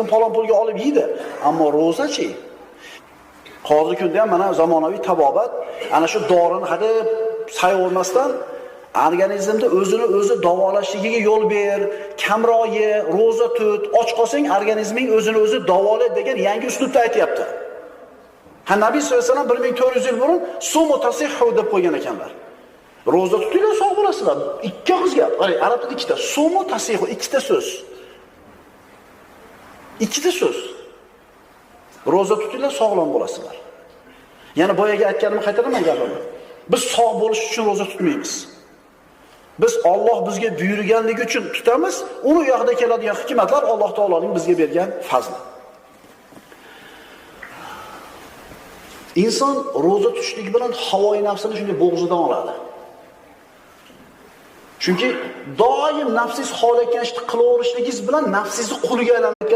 qilsin, falon pulga olib yeydi. Ammo ro'za-chi? Hozirgi kunda ham mana zamonaviy tabobat ana shu dorini hadeb sayyormasdan organizmda o'zini o'zi davolashligiga yo'l ber, kamroq ye, ro'za tut, och qolsang organizming o'zini o'zi davolaydi degan yangi uslubda aytayapti. Nabiy sollallohu alayhi vasallam 1400 yil burun sumu tasihhu deb qo'ygan ekanlar. Ro'za tutinglar, sog' bo'lasizlar. Ikki og'iz gap. Qarang, arab tilida ikkita. Sumu tasihhu, ikkita so'z. Ikkita so'z. Ro'za tutinglar, sog'lom bo'lasizlar. Yana boyaga aytganimni qaytaraman gapimni. Biz sog' bo'lish uchun ro'za tutmaymiz. Biz Alloh bizga buyurganligi uchun tutamiz. Uni u yoqda keladigan hikmatlar Alloh taoloning bizga bergan fazli. Inson ro'za tutishlik bilan havoyi nafsini shunday bo'g'zidan oladi. Chunki doim nafsiz holatga ishni qilaverishligingiz bilan nafsizni quliga aylantirib